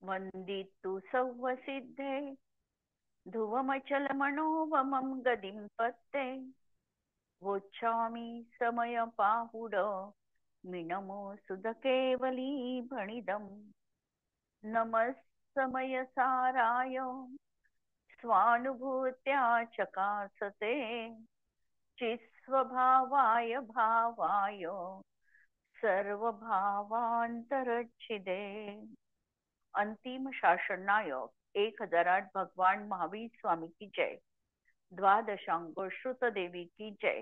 वंदितु सौवसिद्धे ध्रुवमचल मनोवमं गदिं पत्ते वोच्छामि समय पाहुड मिनमो सुध केवली भणिदम् नमः साराय स्वानुभूत्या चकासते चिस्वभावाय भावाय सर्वभावांतरच्छिदे। अंतिम शासन नायक 1008 भगवान महावीर स्वामी की जय। द्वादशांग श्रुत देवी की जय।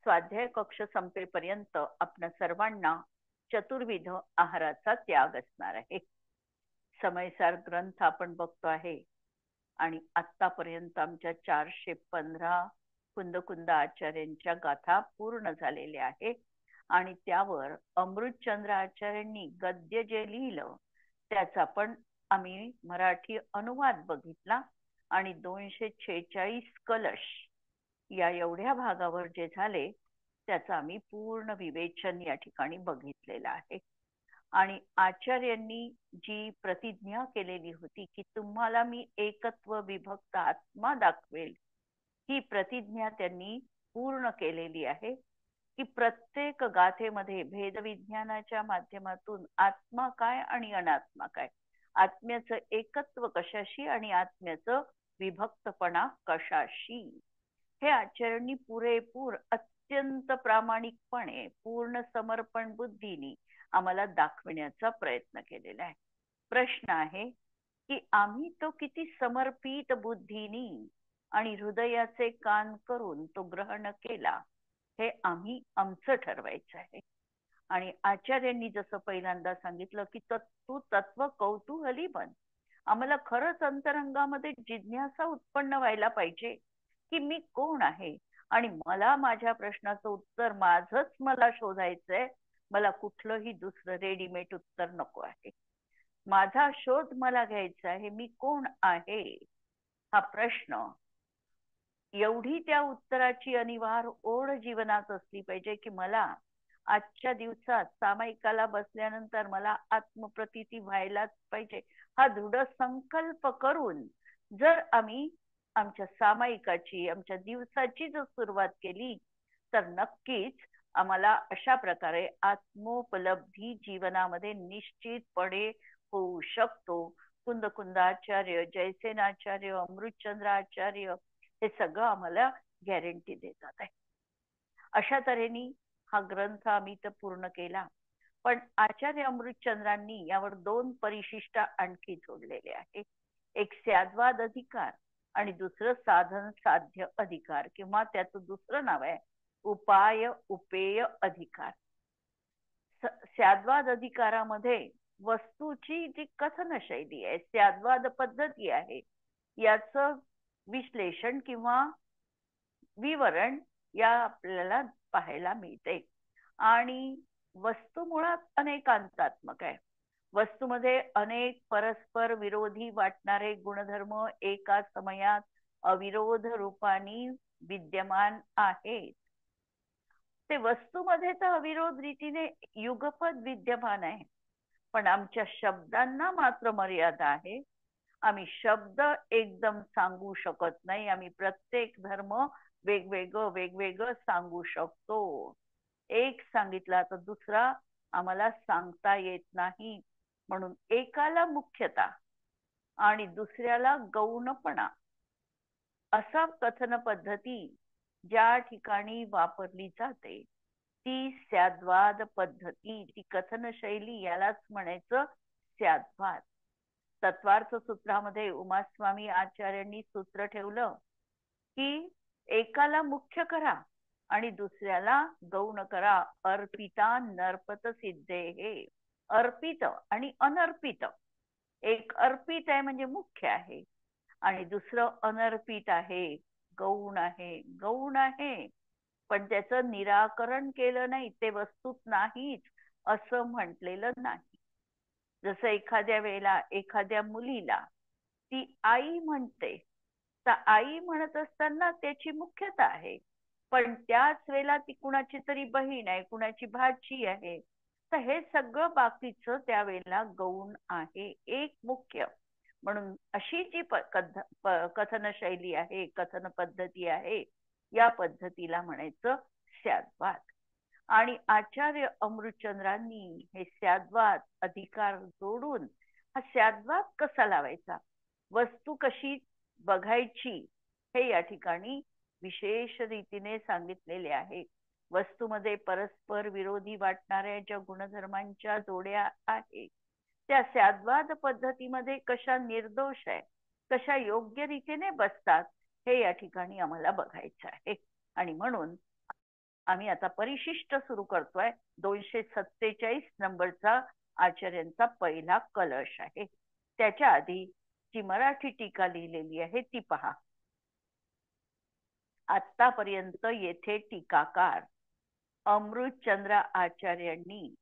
स्वाध्याय कक्ष संपेपर्यंत आपण सर्वांना चतुर्विध आहाराचा त्याग असणार आहे। समयसार ग्रंथ आपण बघतो आहे आणि आतापर्यंत आमच्या 415 कुंद आचार्यांच्या गाथा पूर्ण झालेल्या आहे आणि त्यावर अमृतचंद्र आचार्यांनी गद्य जे लिहिलं त्याचा पण आम्ही मराठी अनुवाद बघितला आणि 246 कलश या एवढ्या भागावर जे झाले त्याचा आम्ही पूर्ण विवेचन या ठिकाणी बघितलेलं आहे। आणि आचार्यांनी जी प्रतिज्ञा केलेली होती की तुम्हाला मी एकत्व विभक्त आत्मा दाखवेल, ही प्रतिज्ञा त्यांनी पूर्ण केलेली आहे की प्रत्येक गाथेमध्ये भेदविज्ञानाच्या माध्यमातून आत्मा काय आणि अनात्मा काय, आत्म्याचं एकत्व कशाशी आणि आत्म्याचं विभक्तपणा कशाशी, हे आचार्यांनी पुरेपूर अत्यंत प्रामाणिकपणे पूर्ण समर्पण बुद्धीने आम्हाला दाखवण्याचा प्रयत्न केलेला आहे। प्रश्न आहे की आम्ही तो किती समर्पित बुद्धीने आणि हृदयाचे कान करून तो ग्रहण केला, हे आम्ही आमचं ठरवायचं आहे। आणि आचार्यांनी जसं पहिल्यांदा सांगितलं की तू तत्व कौतूहली बन, आम्हाला खरंच अंतरंगामध्ये जिज्ञासा उत्पन्न व्हायला पाहिजे की मी कोण आहे आणि मला माझ्या प्रश्नाचं उत्तर माझंच मला शोधायचंय, मला कुठलंही दुसरं रेडीमेड उत्तर नको आहे, माझा शोध मला घ्यायचा आहे, मी कोण आहे हा प्रश्न, एवढी त्या उत्तराची अनिवार्य ओढ जीवनात असली पाहिजे की मला आजच्या दिवसात सामायिकाला बसल्यानंतर मला आत्मप्रतीती व्हायलाच पाहिजे हा दृढ संकल्प करून जर आम्ही आमच्या सामायिकाची आमच्या दिवसाची जर सुरुवात केली तर नक्कीच आम्हाला अशा प्रकारे आत्मोपलब्धी जीवनामध्ये निश्चितपणे होऊ शकतो। कुंदाचार्य, जयसेनाचार्य, अमृतचंद्र आचार्य हे सगळं आम्हाला गॅरंटी देतात आहे। अशा तऱ्हेने हा ग्रंथ आम्ही तर पूर्ण केला, पण आचार्य अमृतचंद्रांनी यावर 2 परिशिष्ट आणखी जोडलेले आहे। एक स्याद्वाद अधिकार आणि दुसरं साधन साध्य अधिकार किंवा त्याचं दुसरं नाव आहे उपाय उपेय अधिकार। स्याद्वाद अधिकारामध्ये वस्तूची जी कथन शैली आहे, स्याद्वाद पद्धती आहे, याचं विश्लेषण किंवा विवरण या आपल्याला पाहायला मिळते। आणि वस्तू मुळात अनेकांतात्मक आहे, वस्तूमध्ये अनेक परस्पर विरोधी वाटणारे गुणधर्म एका समयात अविरोध रूपाने विद्यमान आहेत। ते वस्तूमध्ये तर अविरोध रीतीने युगपद विद्यमान आहे, पण आमच्या शब्दांना मात्र मर्यादा आहे। आम्ही शब्द एकदम सांगू शकत नाही, आम्ही प्रत्येक धर्म वेगवेगळं सांगू शकतो। एक सांगितला तर दुसरा आम्हाला सांगता येत नाही, म्हणून एकाला मुख्यता आणि दुसऱ्याला गौणपणा असा कथन पद्धती ज्या ठिकाणी वापरली जाते ती स्याद्वाद पद्धती, ती कथन शैली, यालाच म्हणायचं स्याद्वाद। तत्वार्थ सूत्रामध्ये उमास्वामी आचार्यांनी सूत्र ठेवलं की एकाला मुख्य करा आणि दुसऱ्याला गौण करा। अर्पिता नर्पत सिद्धे, हे अर्पित आणि अनर्पित, एक अर्पित आहे म्हणजे मुख्य आहे आणि दुसरं अनर्पित आहे, गौण आहे। गौण आहे पण त्याचं निराकरण केलं नाही, ते वस्तूत नाहीच असं म्हटलेलं नाही। जसं एखाद्या वेळेला एखाद्या मुलीला ती आई म्हणते, तर आई म्हणत असताना त्याची मुख्यता आहे, पण त्याच वेळेला ती कुणाची तरी बहीण आहे, कुणाची भाची आहे, तर हे सगळं बाकीचं त्यावेळेला गौण आहे. एक मुख्य म्हणून अशी जी कथन शैली आहे, कथन पद्धती आहे, या पद्धतीला म्हणायचं स्याद्वाद. आणि आचार्य अमृतचंद्रांनी हे स्याद्वाद अधिकार जोडून हा स्याद्वाद कसा लावायचा, वस्तू कशी बघायची, हे या ठिकाणी विशेष रीतीने सांगितलेले आहे. वस्तूमध्ये परस्पर विरोधी वाटणाऱ्या ज्या गुणधर्मांच्या जोड्या आहेत त्या स्याद्वाद पद्धतीमध्ये कशा निर्दोष आहे, कशा योग्य रीतीने बसतात, हे या ठिकाणी आम्हाला बघायचं आहे. आणि म्हणून आम्ही आता परिशिष्ट सुरू करतोय. 247 नंबरचा आचार्यांचा पहिला कलश आहे. त्याच्या आधी जी मराठी टीका लिहिलेली आहे ती पहा. आतापर्यंत येथे टीकाकार अमृतचंद्र आचार्यांनी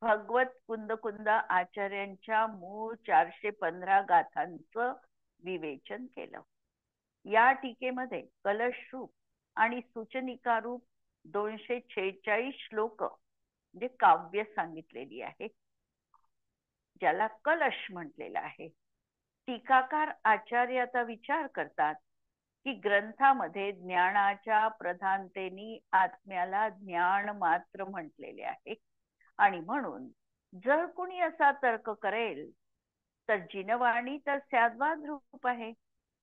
भगवत कुंद आचार्यांच्या मूळ 415 गाथांचं विवेचन केलं. या टीकेमध्ये कलश रूप आणि सूचनिका रूप 246 श्लोक म्हणजे काव्य सांगितलेली आहे, ज्याला कलश म्हटलेला आहे. टीकाकार आचार्य आता विचार करतात की ग्रंथामध्ये ज्ञानाच्या प्रधानतेने आत्म्याला ज्ञान मात्र म्हटलेले आहे. आणि म्हणून जर कोणी असा तर्क करेल तर जिनवाणी तर स्याद्वाद रूप आहे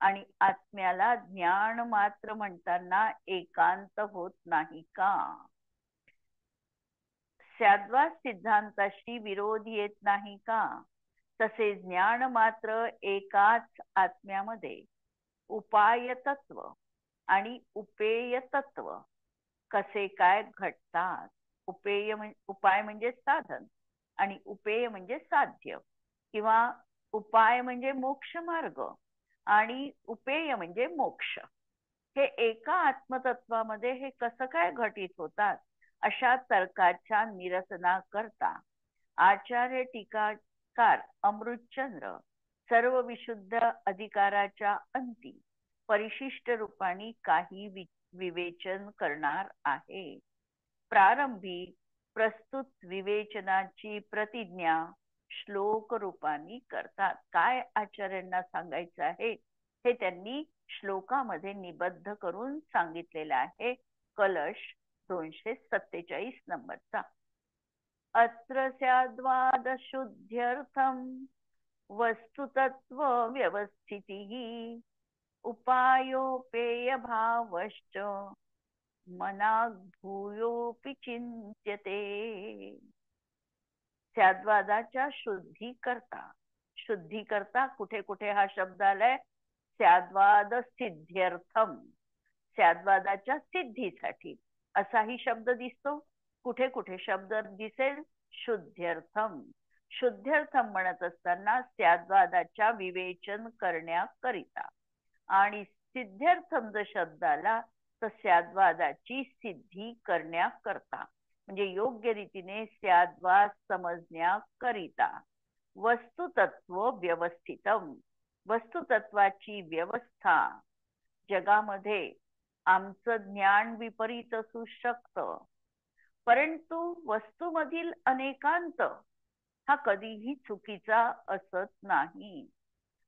आणि आत्म्याला ज्ञान मात्र म्हणताना एकांत होत नाही का? स्याद्वाद सिद्धांताशी विरोध येत नाही का? तसे ज्ञान मात्र एकाच आत्म्यामध्ये उपाय तत्व आणि उपेय तत्व कसे काय घडतात? उपाय म्हणजे साधन आणि उपेय म्हणजे साध्य, किंवा उपाय म्हणजे मोक्ष मार्ग आणि उपेय म्हणजे मोक्ष. हे एका आत्मतत्वामध्ये हे कसं काय घटित होतात, अशा तर्काच्या निरसनाकरता आचार्य टीकाकार अमृतचंद्र सर्व विशुद्ध अधिकाराच्या अंती परिशिष्ट रूपाने काही विवेचन करणार आहे. प्रारंभी प्रस्तुत विवेचनाची प्रतिज्ञा श्लोक रूपाने करतात. काय आचार्यांना सांगायचं आहे हे त्यांनी श्लोकामध्ये निबद्ध करून सांगितलेलं आहे. कलश 247 नंबरचा. अत्र स्याद्वाद शुद्ध्यर्थम वस्तुतत्व व्यवस्थितिः उपायोपेय भावश्च मनाग भूयोपि चिंत्यते. स्याद्वादाच्या शुद्धीकरता कुठे कुठे हा शब्द आलाय? स्याद्वाद सिद्ध्यर्थम, स्याद्वादाच्या सिद्धीसाठी असाही शब्द दिसतो. कुठे कुठे शब्द दिसेल शुद्ध्यर्थम. शुद्ध्यर्थम म्हणत असताना स्याद्वादाच्या विवेचन करण्याकरिता, आणि सिद्ध्यर्थम जर शब्द आला तर स्याद्वादाची सिद्धी करण्याकरता, म्हणजे योग्य रीतीने स्याद्वाद समजण्याकरिता. वस्तुतत्व व्यवस्थितम, वस्तुतत्वाची व्यवस्था. जगामध्ये आमचं ज्ञान विपरीत असू शकतं, परंतु वस्तूमधील अनेकांत हा कधीही चुकीचा असत नाही.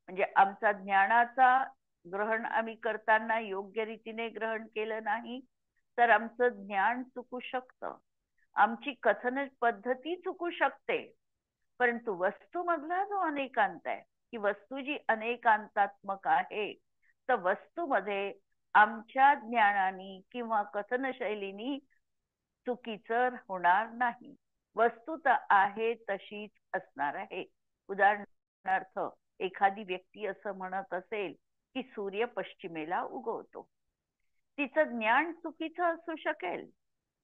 म्हणजे आमचा ज्ञानाचा ग्रहण आम्ही करताना योग्य रीतीने ग्रहण केलं नाही तर आमचं ज्ञान चुकू शकतं, आमची कथन पद्धती चुकू शकते. परंतु वस्तूमधला जो अनेकांत आहे, ही वस्तू जी अनेकांतात्मक आहे, तर वस्तूमध्ये आमच्या ज्ञानाने किंवा कथन शैलीनी चुकीचं होणार नाही. वस्तू तर आहे तशीच असणार आहे. उदाहरणार्थ एखादी व्यक्ती असं म्हणत असेल की सूर्य पश्चिमेला उगवतो, तिचं ज्ञान चुकीचं असू शकेल,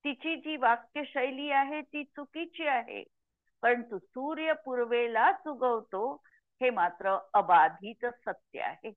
तिची जी वाक्यशैली आहे ती चुकीची आहे, परंतु सूर्य पूर्वेलाच उगवतो हे मात्र अबाधित सत्य आहे.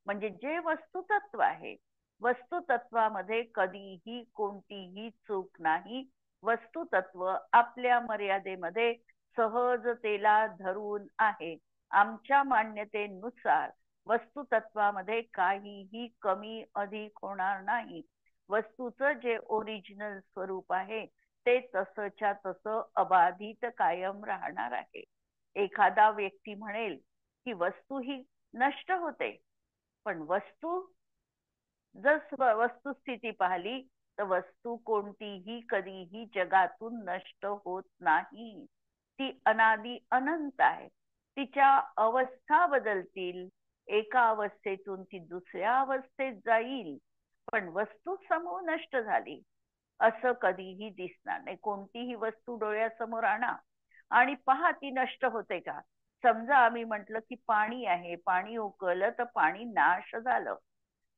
म्हणजे जे वस्तुतत्व आहे, वस्तुतत्वामध्ये कधीही कोणतीही चूक नाही. वस्तुतत्व आपल्या मर्यादेमध्ये सहजतेला धरून आहे. आमच्या मान्यतेनुसार वस्तुतत्वामध्ये काहीही कमी अधिक होणार नाही. वस्तूचं जे ओरिजिनल स्वरूप आहे ते तसच्या तसं अबाधित कायम राहणार आहे. एखादा व्यक्ती म्हणेल की वस्तू ही नष्ट होते, पण जर वस्तुस्थिती पाहिली तर वस्तू कोणतीही कधीही जगातून नष्ट होत नाही. ती अनादी अनंत आहे. तिच्या अवस्था बदलतील, एका अवस्थेतून ती दुसऱ्या अवस्थेत जाईल, पण वस्तू समूह नष्ट झाली असं कधीही दिसणार नाही. कोणतीही वस्तू डोळ्यासमोर आणा आणि पहा ती नष्ट होते का. समजा आम्ही म्हटलं की पाणी आहे, पाणी उकळलं तर पाणी नाश झालं.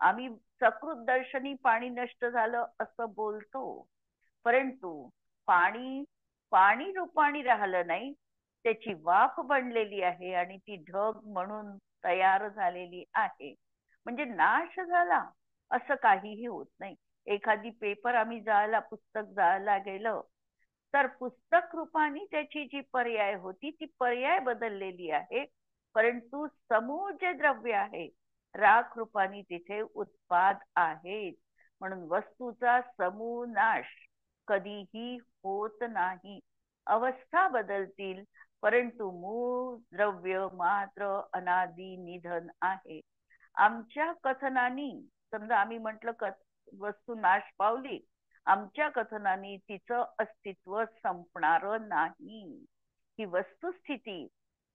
आम्ही सकृत दर्शनी पाणी नष्ट झालं असं बोलतो, परंतु पाणी पाणी रूपाने राहिलं नाही. त्याची वाफ बनलेली आहे आणि ती ढग म्हणून तयार झालेली आहे. म्हणजे नाश झाला असं काहीही होत नाही. एखादी पेपर आम्ही जाळला, पुस्तक जाळला गेलं, तर पुस्तक रूपाने त्याची जी पर्याय होती ती पर्याय बदललेली आहे, परंतु समूह जे द्रव्य आहे राख रूपाने तिथे उत्पाद आहेत. म्हणून वस्तूचा समूह नाश कधीही होत नाही. अवस्था बदलतील, परंतु मूळ द्रव्य मात्र अनादी निधन आहे. आमच्या कथनानी समजा आम्ही म्हटलं वस्तू नाश पावली, आमच्या कथनाने तिचं अस्तित्व संपणार नाही. ही वस्तुस्थिती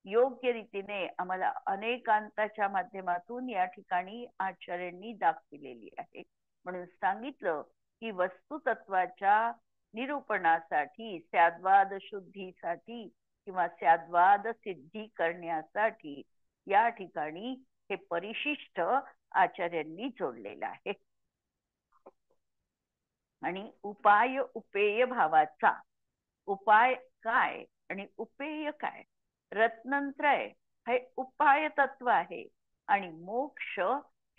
योग्य रीतीने आम्हाला अनेकांताच्या माध्यमातून या ठिकाणी आचार्यांनी दाखविलेली आहे. म्हणून सांगितलं की वस्तुतत्वाच्या निरूपणासाठी, स्याद्वाद शुद्धीसाठी किंवा स्याद्वाद सिद्धी करण्यासाठी या ठिकाणी हे परिशिष्ट आचार्यांनी जोडलेलं आहे. आणि उपाय उपेय भावाचा, उपाय काय आणि उपेय काय. रत्नत्रय हे उपाय तत्व आहे आणि मोक्ष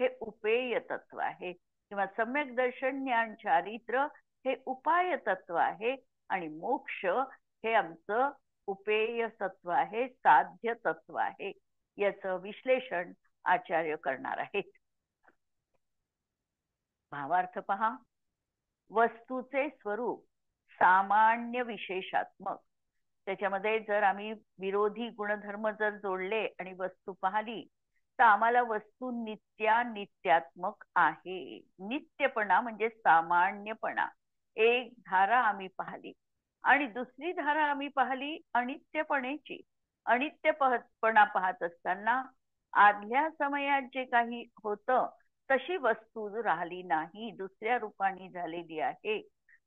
हे उपेय तत्व आहे, किंवा सम्यक दर्शन ज्ञान चारित्र हे उपाय तत्व आहे आणि मोक्ष हे आमचं उपेय तत्व आहे, साध्य तत्व आहे. याचं विश्लेषण आचार्य करणार आहेत. भावार्थ पहा. वस्तूचे स्वरूप सामान्य विशेषात्मक. त्याच्यामध्ये जर आम्ही विरोधी गुणधर्म जर जोडले आणि वस्तू पाहिली तर आम्हाला वस्तू नित्यात्मक आहे. नित्यपणा म्हणजे सामान्यपणा. एक धारा आम्ही पाहिली आणि दुसरी धारा आम्ही पाहिली अनित्यपणेची. अनित्यपणा पाहत असताना आदल्या समयात जे काही होतं तशी वस्तू राहिली नाही, दुसऱ्या रूपाने झालेली आहे.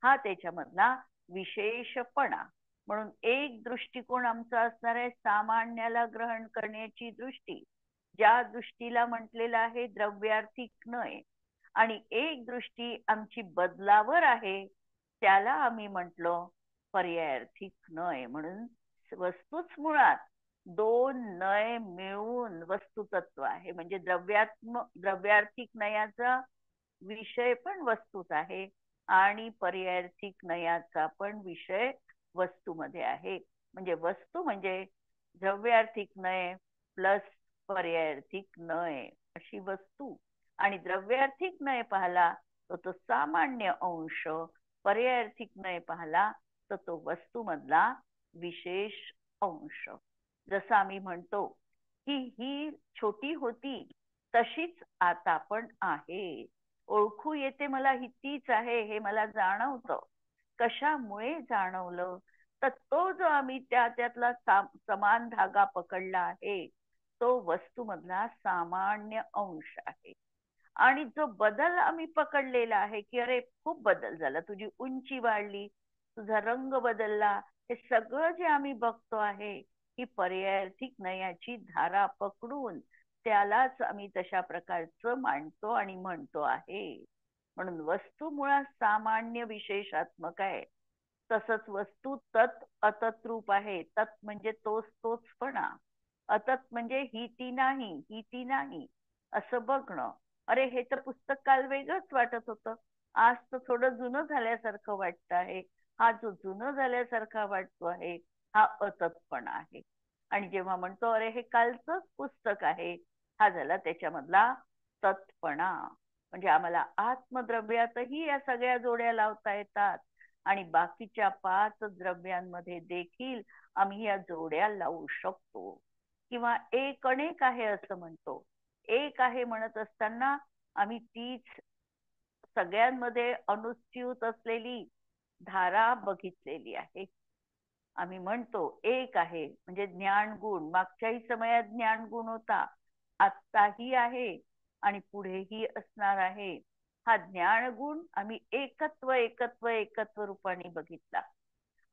हा त्याच्यामधला विशेषपणा. म्हणून एक दृष्टिकोन आमचा असणार आहे सामान्याला ग्रहण करण्याची दृष्टी, ज्या दृष्टीला म्हटलेलं आहे द्रव्यार्थिक नय, आणि एक दृष्टी आमची बदलावर आहे त्याला आम्ही म्हटलो पर्यायार्थिक नय. म्हणून वस्तूच मुळात दोन नय मिळून वस्तुतत्व आहे. म्हणजे द्रव्यार्थिक नयाचा विषय पण वस्तूच आहे आणि पर्यायार्थिक नयाचा पण विषय वस्तूमध्ये आहे. म्हणजे वस्तू म्हणजे द्रव्यार्थिक नय प्लस पर्यायार्थिक नय अशी वस्तू. आणि द्रव्यार्थिक नय पाहला तर तो सामान्य अंश, पर्यायार्थिक नय पाहला तर तो वस्तू मधला विशेष अंश. जसं आम्ही म्हणतो की ही छोटी होती तशीच आता पण आहे. ओळखू येते मला ही तीच आहे हे मला जाणवतं. कशामुळे जाणवलं तर तो जो आम्ही त्यातला समान धागा पकडला आहे तो वस्तूमधला सामान्य अंश आहे. आणि जो बदल आम्ही पकडलेला आहे की अरे खूप बदल झाला, तुझी उंची वाढली, तुझा रंग बदलला, हे सगळं जे आम्ही बघतो आहे ही पर्यायार्थिक नयाची धारा पकडून त्यालाच आम्ही तशा प्रकारचं मांडतो आणि म्हणतो आहे. म्हणून वस्तू मुळात सामान्य विशेषात्मक आहे. तसंच वस्तू तत् अतत रूप आहे. तत् म्हणजे तोचपणा, अतत म्हणजे ही ती नाही, ही ती नाही असं बघणं. अरे हे तर पुस्तक काल वेगळंच वाटत होतं, आज तर थोडं जुनं झाल्यासारखं वाटत आहे. हा जो जुनं झाल्यासारखा वाटतो आहे हा अततपणा आहे. आणि जेव्हा म्हणतो अरे हे कालचंच पुस्तक आहे, हा झाला त्याच्यामधला तत्पणा. म्हणजे आम्हाला आत्मद्रव्यातही या सगळ्या जोड्या लावता येतात आणि बाकीच्या 5 द्रव्यांमध्ये देखील आम्ही या जोड्या लावू शकतो. किंवा एक अनेक आहे असं म्हणतो. एक आहे म्हणत असताना आम्ही तीच सगळ्यांमध्ये अनुस्यूत असलेली धारा बघितलेली आहे. आम्ही म्हणतो एक आहे म्हणजे ज्ञान गुण. मागच्याही समयात ज्ञान गुण होता, आत्ताही आहे आणि पुढेही असणार आहे. हा ज्ञान गुण आम्ही एकत्व एकत्व एकत्व रूपाने बघितला.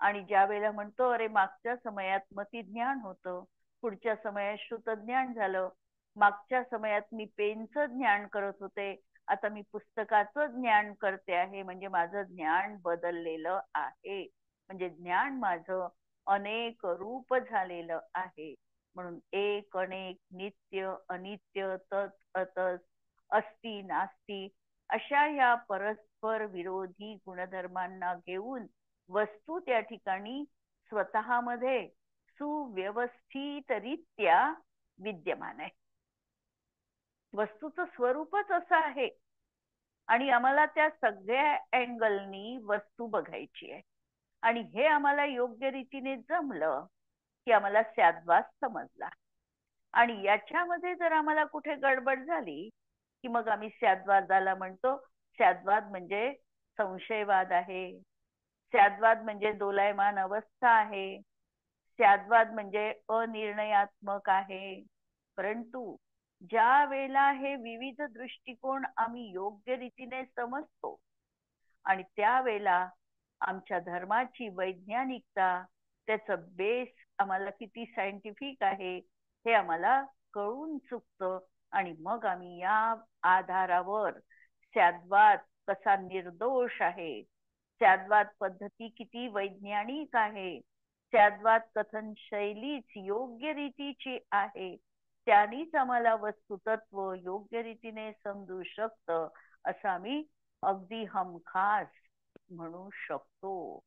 आणि ज्या वेळेला म्हणतो अरे मागच्या समयात मती ज्ञान होतं, पुढच्या समयात श्रुत ज्ञान झालं, मागच्या समयात मी पेनचं ज्ञान करत होते, आता मी पुस्तकाचं ज्ञान करते आहे, म्हणजे माझं ज्ञान बदललेलं आहे. म्हणजे ज्ञान माझं अनेक रूप झालेलं आहे. म्हणून एक अनेक नित्य अनित्य तत् अतस अस्ति नास्ति अशा या परस्पर विरोधी गुणधर्मांना घेऊन वस्तू त्या ठिकाणी स्वतःमध्ये सुव्यवस्थितरित्या विद्यमान आहे. वस्तूचं स्वरूपच असं आहे आणि आम्हाला त्या सगळ्या अँगलनी वस्तू बघायची आहे. आणि हे आम्हाला योग्य रीतीने जमलं की आम्हाला स्याद्वाद समजला. आणि याच्यामध्ये जर आम्हाला कुठे गडबड झाली की मग आम्ही स्याद्वादाला म्हणतो स्याद्वाद म्हणजे संशयवाद आहे, स्याद्वाद म्हणजे दोलायमान अवस्था आहे, स्याद्वाद म्हणजे अनिर्णयात्मक आहे. परंतु ज्या वेळेला हे विविध दृष्टिकोन आम्ही योग्य रीतीने समजतो आणि त्यावेळेला आमच्या धर्माची वैज्ञानिकता, त्याचं बेस आम्हाला किती सायंटिफिक आहे हे आम्हाला कळून चुकतं. आणि मग आम्ही या आधारावर स्याद्वाद कसा निर्दोष आहे, स्याद्वाद पद्धती किती वैज्ञानिक आहे, स्याद्वाद कथन शैलीच योग्य रीतीची आहे, त्यांनीच आम्हाला वस्तुतत्व योग्य रीतीने समजू शकतं असं आम्ही अगदी हमखास म्हणू शकतो.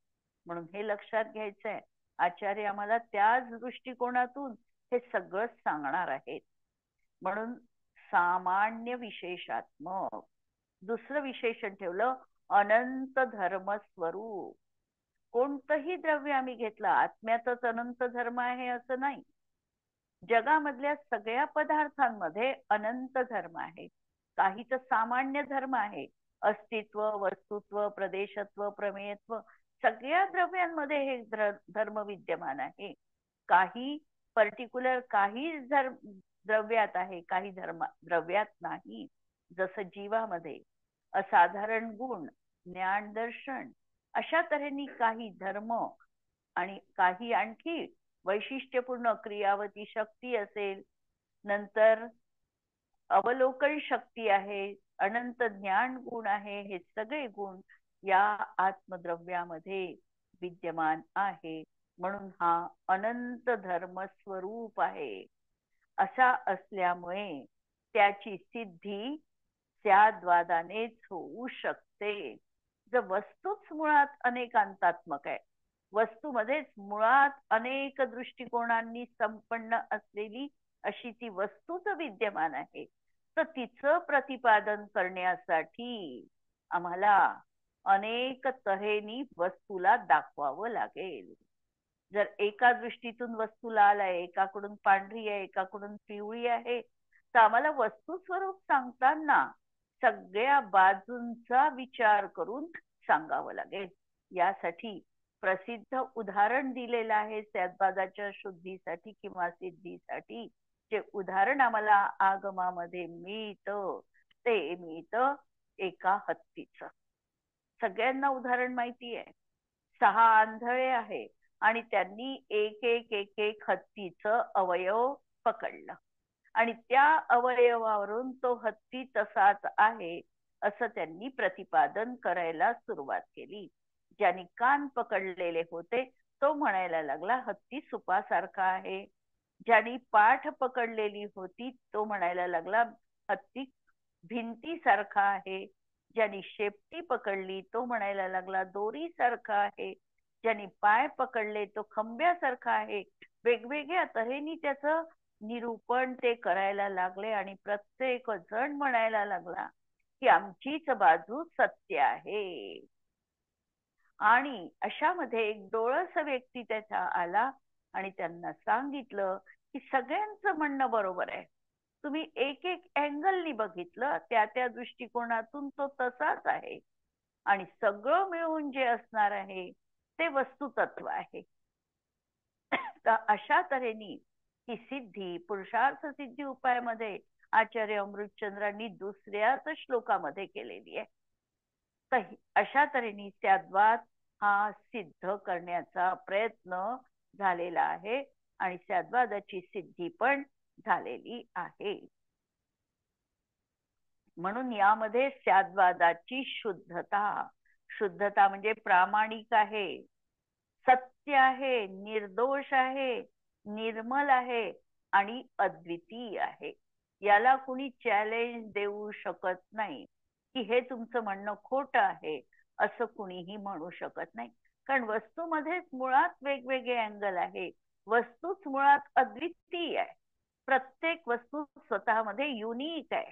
म्हणून हे लक्षात घ्यायचंय, आचार्य आम्हाला त्याच दृष्टिकोनातून हे सगळं सांगणार आहेत. म्हणून सामान्य विशेषात्मक. दुसरं विशेषण ठेवलं अनंत धर्म स्वरूप. कोणतंही द्रव्य आम्ही घेतलं, आत्म्यातच अनंत धर्म आहे असं नाही. जगामधल्या सगळ्या पदार्थांमध्ये अनंत धर्म आहे. काही तर सामान्य धर्म आहे, अस्तित्व, वस्तुत्व, प्रदेशत्व, प्रमेयत्व, सगळ्या द्रव्यांमध्ये हे धर्म विद्यमान आहे. काही पर्टिक्युलर काही द्रव्यात आहे, काही द्रव्यात नाही. जसं जीवामध्ये असाधारण गुण, ज्ञान, दर्शन अशा तऱ्हेने काही धर्म आणि काही आणखी वैशिष्ट्यपूर्ण क्रियावती शक्ती असेल, नंतर अवलोकन शक्ती आहे, अनंत ज्ञान गुण आहे, हे सगळे गुण या आत्मद्रव्यामध्ये विद्यमान आहे. म्हणून हा अनंत धर्म स्वरूप आहे. असा असल्यामुळे त्याची सिद्धी स्याद्वादानेच होऊ शकते. जर वस्तूच मुळात अनेकांतात्मक आहे, वस्तूमध्येच मुळात अनेक दृष्टिकोनांनी संपन्न असलेली अशी ती वस्तूच विद्यमान आहे, तर तिचं प्रतिपादन करण्यासाठी आम्हाला अनेक तऱ्हेनी वस्तूला दाखवावं लागेल. जर एका दृष्टीतून वस्तूला आलाय, एकाकडून पांढरी आहे, एकाकडून पिवळी आहे, तर आम्हाला वस्तू स्वरूप सांगताना सगळ्या बाजूंचा विचार करून सांगावं लागेल. यासाठी प्रसिद्ध उदाहरण दिलेलं आहे स्याद्वादाच्या शुद्धीसाठी किंवा सिद्धीसाठी. जे उदाहरण आम्हाला आगमामध्ये मिळतं ते मिळतं एका हत्तीचं. सगळ्यांना उदाहरण माहिती आहे. 6 आंधळे आहे आणि त्यांनी एक एक एक एक हत्तीचं अवयव पकडलं आणि त्या अवयवावरून तो हत्ती तसाच आहे असं त्यांनी प्रतिपादन करायला सुरुवात केली. ज्यांनी कान पकडलेले होते तो म्हणायला लागला हत्ती सुपासारखा आहे. ज्यांनी पाठ पकडलेली होती तो म्हणायला लागला हत्ती भिंतीसारखा आहे. ज्यांनी शेपटी पकडली तो म्हणायला लागला दोरीसारखा आहे. ज्यांनी पाय पकडले तो खंब्यासारखा आहे. वेगवेगळ्या तऱ्हेने त्याचं निरूपण ते करायला लागले आणि प्रत्येक जण म्हणायला लागला की आमचीच बाजू सत्य आहे. आणि अशामध्ये एक डोळस व्यक्ती त्याचा आला आणि त्यांना सांगितलं की सगळ्यांचं म्हणणं बरोबर आहे. तुम्ही एक एक अँगलनी बघितलं त्या त्या दृष्टिकोनातून तो तसाच आहे आणि सगळं मिळून जे असणार आहे ते वस्तुतत्व आहे. तर अशा तऱ्हेने ही सिद्धी पुरुषार्थ सिद्धी उपायामध्ये आचार्य अमृतचंद्रांनी दुसऱ्याच श्लोकामध्ये केलेली आहे. तर अशा तऱ्हेने स्याद्वाद हा सिद्ध करण्याचा प्रयत्न झालेला आहे आणि स्याद्वादाची सिद्धी पण झालेली आहे. म्हणून यामध्ये स्याद्वादाची शुद्धता, शुद्धता म्हणजे प्रामाणिक आहे, सत्य आहे, निर्दोष आहे, निर्मल आहे आणि अद्वितीय आहे. याला कुणी चॅलेंज देऊ शकत नाही की हे तुमचं म्हणणं खोटं आहे असं कुणीही म्हणू शकत नाही. कारण वस्तूमध्येच मुळात वेगवेगळे अँगल आहे. वस्तूच मुळात अद्वितीय आहे. प्रत्येक वस्तू स्वतःमध्ये युनिक आहे.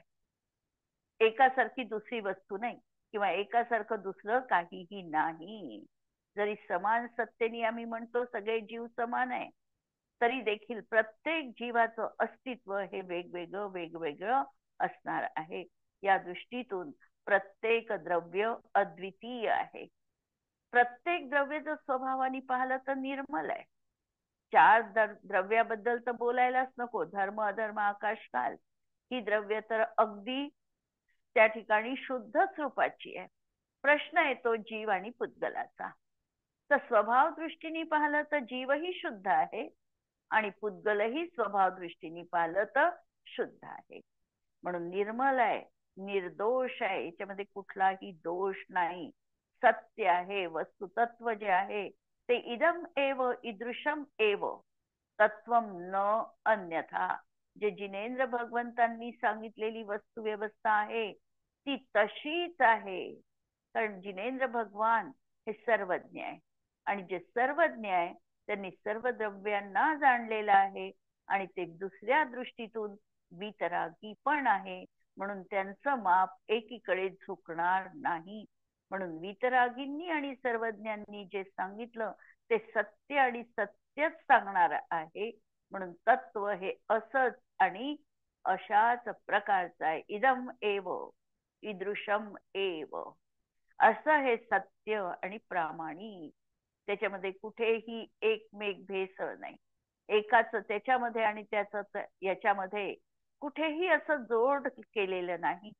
एकासारखी दुसरी वस्तू नाही किंवा एकासारखं दुसरं काहीही नाही. जरी समान सत्तेने आम्ही म्हणतो सगळे जीव समान आहे, तरी देखील प्रत्येक जीवाचं अस्तित्व हे वेगवेगळं वेगवेगळं असणार आहे. या दृष्टीतून प्रत्येक द्रव्य अद्वितीय आहे. प्रत्येक द्रव्य जर स्वभावाने पाहिलं तर निर्मल आहे. चार द्रव्याबद्दल तर बोलायलाच नको. धर्म अधर्म आकाश काल ही द्रव्य तर अगदी त्या ठिकाणी शुद्धच रूपाची आहे. प्रश्न येतो जीव आणि पुद्गलाचा. तर स्वभाव दृष्टीने पाहिलं तर जीवही शुद्ध आहे आणि पुद्गलही स्वभाव दृष्टीने पाहिलं तर शुद्ध आहे. म्हणून निर्मल आहे, निर्दोष आहे, याच्यामध्ये कुठलाही दोष नाही, सत्य आहे. वस्तुतत्व जे आहे ते इदम एव ईदृशम एव तत्वम न अन्यथा. जे जिनेंद्र भगवंतांनी सांगितलेली वस्तुव्यवस्था आहे ती तशीच आहे. कारण जिनेंद्र भगवान हे सर्वज्ञ आहे आणि जे सर्वज्ञ आहे त्यांनी सर्व द्रव्यांना जाणलेलं आहे आणि ते दुसऱ्या दृष्टीतून वितरागी पण आहे. म्हणून त्यांचं माप एकीकडे झुकणार नाही. म्हणून वितरागींनी आणि सर्वज्ञांनी जे सांगितलं ते सत्य आणि सत्यच सांगणार आहे. म्हणून तत्व हे असंच आणि अशाच प्रकारचं आहे. इदम एव ईदृशम एव असं हे सत्य आणि प्रामाणिक. त्याच्यामध्ये कुठेही एकमेक भेसळ नाही. एकाच त्याच्यामध्ये आणि त्याच याच्यामध्ये कुठेही असं जोड केलेलं नाही.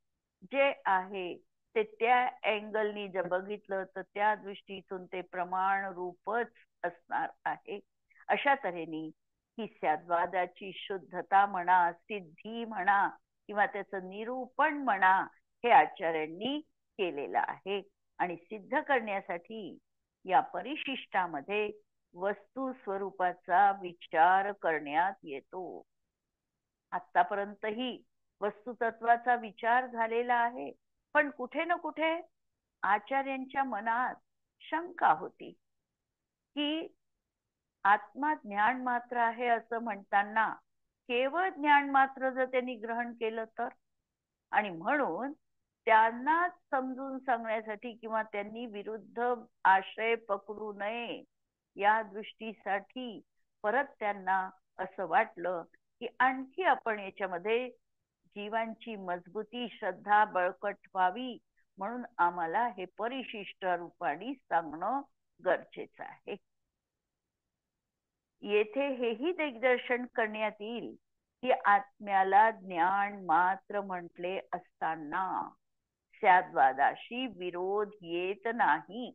जे आहे ते त्या अँगलनी जर बघितलं तर त्या दृष्टीतून ते प्रमाण रूपच असणार आहे. अशा तऱ्हेने ही स्याद्वादाची शुद्धता म्हणा, सिद्धी म्हणा किंवा त्याचं निरूपण म्हणा हे आचार्यांनी केलेलं आहे. आणि सिद्ध करण्यासाठी या परिशिष्टामध्ये वस्तू स्वरूपाचा विचार करण्यात येतो. आतापर्यंतही वस्तुतत्वाचा विचार झालेला आहे, पण कुठे ना कुठे आचार्यांच्या मनात शंका होती की आत्मा ज्ञान मात्र आहे असं म्हणताना केवळ ज्ञान मात्र जर त्यांनी ग्रहण केलं तर, आणि म्हणून त्यांना समजून सांगण्यासाठी किंवा त्यांनी विरुद्ध आशय पकडू नये या दृष्टीसाठी परत त्यांना असं वाटलं की आणखी आपण याच्यामध्ये जीवांची मजबूती श्रद्धा बळकट व्हावी म्हणून आम्हाला हे परिशिष्ट रूपाने सांगणं गरजेचं आहे. येथे हेही दिग्दर्शन करण्यात येईल की आत्म्याला ज्ञान मात्र म्हटले असताना स्याद्वादाशी विरोध येत नाही.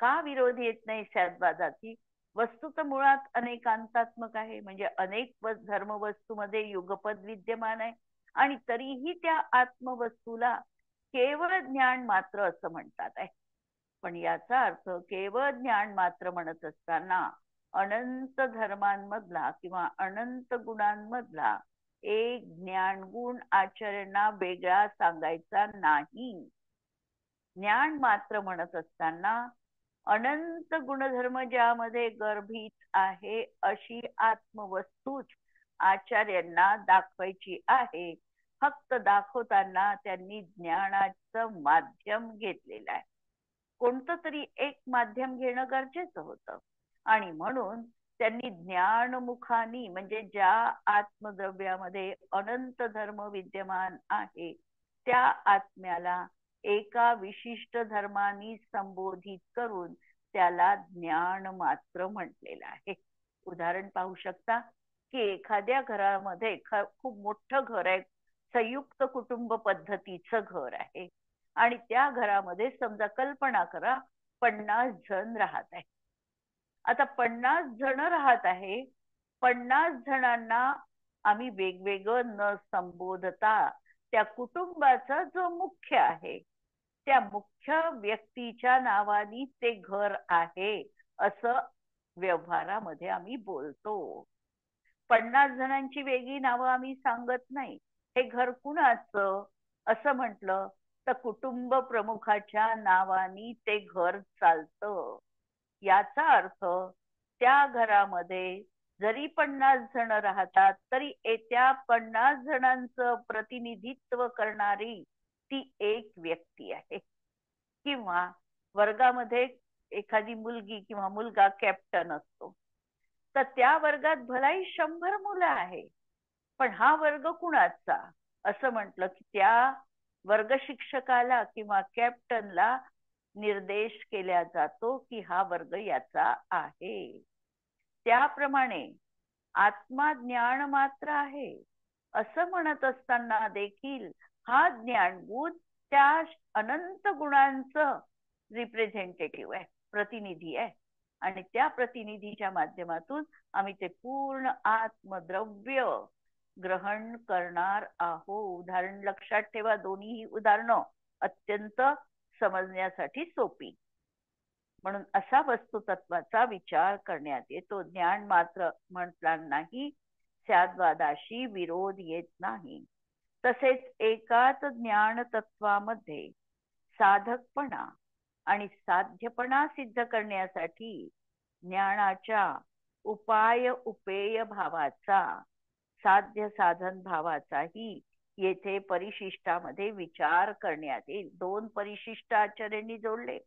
का विरोध येत नाही स्याद्वादाची? वस्तू तर मुळात अनेकांतात्मक आहे. म्हणजे अनेक धर्मवस्तूमध्ये युगपद विद्यमान आहे आणि तरीही त्या आत्मवस्तूला केवळ ज्ञान मात्र असं म्हणतात आहे. पण याचा अर्थ केवळ ज्ञान मात्र म्हणत असताना अनंत धर्मांमधला किंवा अनंत गुणांमधला एक ज्ञानगुण आचार्यांना वेगळा सांगायचा नाही. ज्ञान मात्र म्हणत असताना अनंत गुणधर्म ज्यामध्ये गर्भित आहे अशी आत्मवस्तूच आचार्यांना दाखवायची आहे. फक्त दाखवताना त्यांनी ज्ञानाचं माध्यम घेतलेलं आहे. कोणतं तरी एक माध्यम घेणं गरजेचं होतं. आणि म्हणून त्यांनी ज्ञानमुखानी म्हणजे ज्या आत्मद्रव्यामध्ये अनंत धर्म विद्यमान आहे त्या आत्म्याला एका विशिष्ट धर्मानी संबोधित करून त्याला ज्ञान मात्र म्हटलेलं आहे. उदाहरण पाहू शकता की एखाद्या घरामध्ये खूप मोठं घर आहे, संयुक्त कुटुंब पद्धतीचं घर आहे आणि त्या घरामध्ये समजा कल्पना करा 50 जण राहत आहे. आता 50 जण राहत आहे. 50 जणांना आम्ही वेगवेगळं न संबोधता त्या कुटुंबाचा जो मुख्य आहे त्या मुख्य व्यक्तीच्या नावानी ते घर आहे असं व्यवहारामध्ये आम्ही बोलतो. 50 जणांची वेगळी नावं आम्ही सांगत नाही. हे घर कुणाचं असं म्हटलं तर कुटुंब प्रमुखाच्या नावानी ते घर चालतं. याचा अर्थ त्या घरामध्ये जरी 50 जण राहतात तरी त्या 50 जणांचं प्रतिनिधित्व करणारी ती एक व्यक्ती आहे. किंवा वर्गामध्ये एखादी मुलगी किंवा मुलगा कॅप्टन असतो तर त्या वर्गात भलाई 100 मुलं आहे पण हा वर्ग कुणाचा असं म्हटलं की त्या वर्ग शिक्षकाला किंवा कॅप्टनला निर्देश केला जातो की हा वर्ग याचा आहे. त्याप्रमाणे आत्मा ज्ञान मात्र आहे असं म्हणत असताना देखील हा ज्ञानभूत त्या अनंत गुणांचं रिप्रेझेंटेटिव्ह आहे, प्रतिनिधी आहे. आणि त्या प्रतिनिधीच्या माध्यमातून आम्ही ते पूर्ण आत्मद्रव्य ग्रहण करणार आहोत. उदाहरण लक्षात ठेवा, दोन्ही उदाहरणं अत्यंत समजण्यासाठी सोपी. म्हणून असा वस्तुतत्वाचा विचार करण्यात येतो. ज्ञान मात्र म्हटल्यानाही स्याद्वादाशी विरोध येत नाही. तसेच एकाच ज्ञान तत्वामध्ये साधकपणा आणि साध्यपणा सिद्ध करण्यासाठी ज्ञानाच्या उपाय उपेय भावाचा साध्य साधन भावाचाही येथे परिशिष्टामध्ये विचार करण्यात येईल. दोन परिशिष्ट आचार्यांनी जोडले.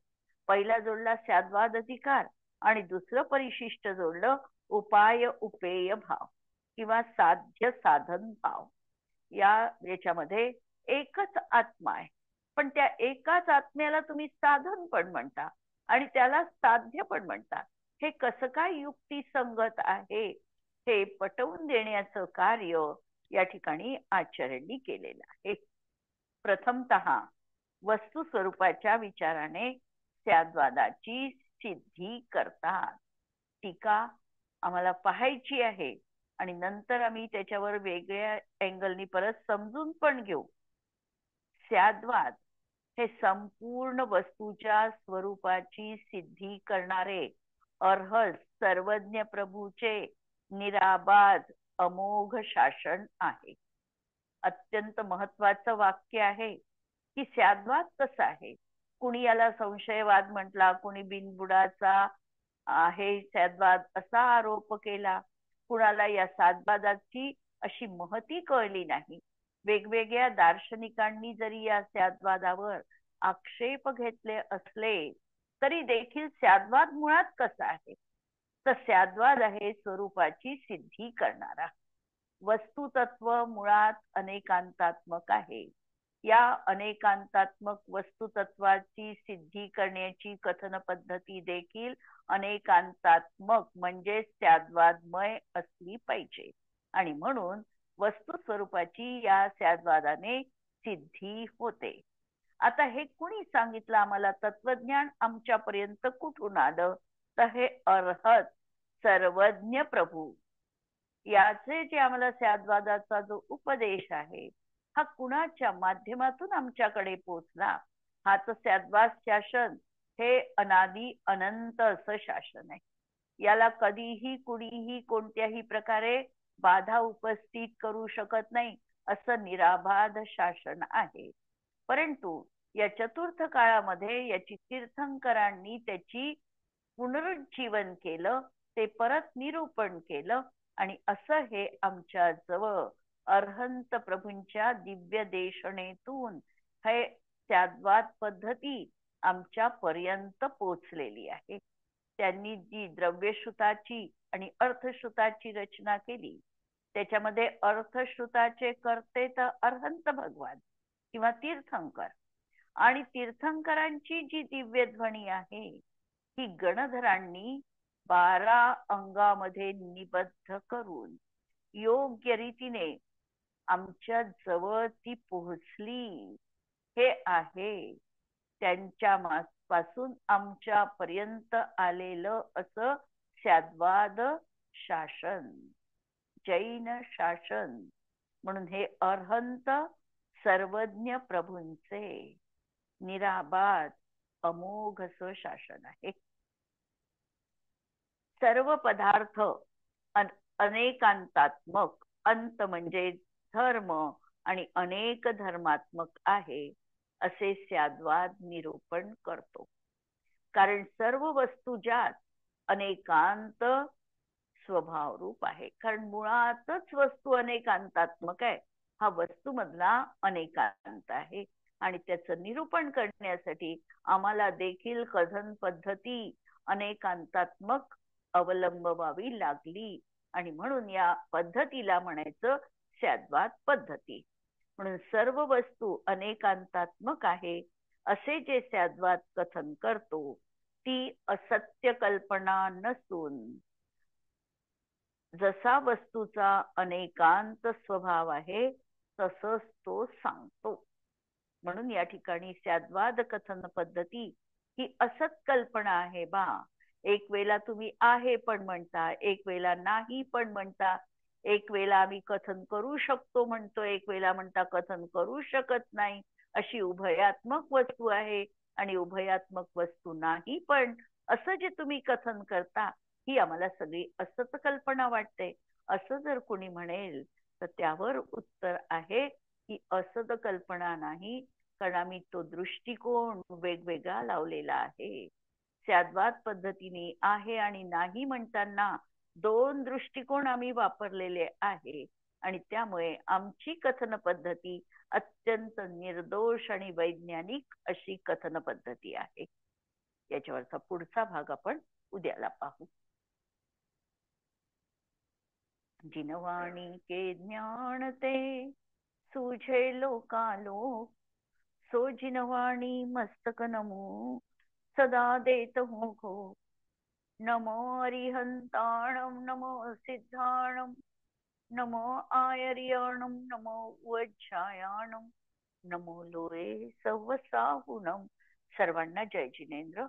पहिला जोडला स्याद्वाद अधिकार आणि दुसरं परिशिष्ट जोडलं उपाय उपेय भाव किंवा साध्य साधन भाव. याच्यामध्ये एकच आत्मा आहे पण त्या एकाच आत्म्याला तुम्ही साधन पण म्हणता आणि त्याला साध्य पण म्हणता. हे कसं काय युक्तिसंगत आहे हे पटवून देण्याचं कार्य या ठिकाणी आचार्यांनी केलेलं आहे. प्रथमतः वस्तू स्वरूपाच्या विचाराने स्याद्वादाची सिद्धी करतात. टीका आम्हाला पाहायची आहे आणि नंतर आम्ही त्याच्यावर वेगळ्या अँगलनी परत समजून पण घेऊ. स्याद्वाद हे संपूर्ण वस्तूच्या स्वरूपाची सिद्धी करणारे अर्हस सर्वज्ञ प्रभूचे निराबाध अमोघ शासन आहे. अत्यंत महत्वाचं वाक्य आहे की स्याद्वाद कसा आहे. कुणी याला संशयवाद म्हटला, कुणी बिनबुडाचा आहे स्याद्वाद असा आरोप केला. कुणाला या स्याद्वादाची अशी महती कळली नाही. वेगवेगळ्या दार्शनिकांनी जरी या स्याद्वादावर आक्षेप घेतले असले तरी देखील स्याद्वाद मुळात कसा आहे तर स्याद्वाद आहे स्वरूपाची सिद्धी करणारा. वस्तुतत्व मुळात अनेकांतात्मक आहे. या अनेकांतात्मक वस्तुतत्वाची सिद्धी करण्याची कथन पद्धती देखील अनेकांतात्मक म्हणजे स्याद्वादमय असली पाहिजे आणि म्हणून वस्तू स्वरूपाची या स्याद्वादाने सिद्धी होते. आता हे कुणी सांगितलं आम्हाला तत्वज्ञान आमच्यापर्यंत कुठून आलं तर हे अर्हत सर्वज्ञ प्रभू याचे जे आम्हाला स्याद्वादाचा जो उपदेश आहे हा कुणाच्या माध्यमातून आमच्याकडे पोचला. हा तर स्याद्वाद शासन हे अनादी अनंत असं शासन आहे. याला कधीही कुणीही कोणत्याही प्रकारे बाधा उपस्थित करू शकत नाही असं निराबाध शासन आहे. परंतु या चतुर्थ काळामध्ये याची तीर्थंकरांनी त्याची पुनरुज्जीवन केलं, ते परत निरूपण केलं आणि असं हे आमच्या जवळ अर्हंत प्रभूंच्या दिव्य देशनेतून हे स्याद्वाद पद्धती आमच्या पर्यंत पोचलेली आहे. त्यांनी जी द्रव्यश्रुताची आणि अर्थश्रुताची रचना केली, त्याच्यामध्ये अर्थश्रुताचे कर्ते तर अरहंत भगवान किंवा तीर्थंकर, आणि तीर्थंकरांची जी दिव्य ध्वनी आहे ही गणधरांनी 12 अंगामध्ये निबद्ध करून योग्य रीतीने आमच्या जवळ ती पोहोचली. हे आहे त्यांच्या पासून आमच्या पर्यंत आलेलं असं स्याद्वाद शासन, जैन शासन. म्हणून हे अरहंत सर्वज्ञ प्रभूंचे निराबाद अमोघ असं शासन आहे. सर्व पदार्थ अनेकांतात्मक, अंत म्हणजे धर्म आणि अनेक धर्मात्मक आहे असे स्याद्वाद निरूपण करतो. कारण सर्व वस्तू ज्यात अनेकांत स्वभाव रूप आहे. कारण मुळातच वस्तू अनेकांतात्मक आहे. हा वस्तूमधला अनेकांत आहे आणि त्याचं निरूपण करण्यासाठी आम्हाला देखील कथन पद्धती अनेकांतात्मक अवलंबवावी लागली आणि म्हणून या पद्धतीला म्हणायचं स्याद्वाद पद्धती. म्हणून सर्व वस्तू अनेकांतात्मक आहे असे जे स्याद्वाद कथन करतो ती असत्य कल्पना नसून जसा वस्तूचा अनेकांत स्वभाव आहे तसंच तो सांगतो. म्हणून या ठिकाणी स्याद्वाद कथन पद्धती ही असत कल्पना आहे बा. एक वेळेला तुम्ही आहे पण म्हणता, एक वेळेला नाही पण म्हणता, एक वेळेला आम्ही कथन करू शकतो म्हणतो, एक वेळेला म्हणता कथन करू शकत नाही. अशी उभयात्मक वस्तू आहे आणि उभयात्मक वस्तू नाही पण असं जे तुम्ही कथन करता ही आम्हाला सगळी असत कल्पना वाटते. असं जर कोणी म्हणेल तर त्यावर उत्तर आहे की असत कल्पना नाही, कारण आम्ही तो दृष्टिकोन वेगवेगळा लावलेला आहे. स्याद्वाद पद्धतीने आहे आणि नाही म्हणताना 2 दृष्टिकोन आम्ही वापरलेले आहे आणि त्यामुळे आमची कथन पद्धती अत्यंत निर्दोष आणि वैज्ञानिक अशी कथन पद्धती आहे. याच्यावरचा पुढचा भाग आपण उद्याला पाहू. जिनवाणी के ज्ञान ते सूझे लोकालोक, सो जिनवाणी मस्तक नमो सदा देत हो घो. नमो अरिहंताणम नमो सिद्धाणम नमो आयर्याणम नमो वज्रायाणम नमो लोये सवसाहुणम. सर्वांना जय जिनेंद्र.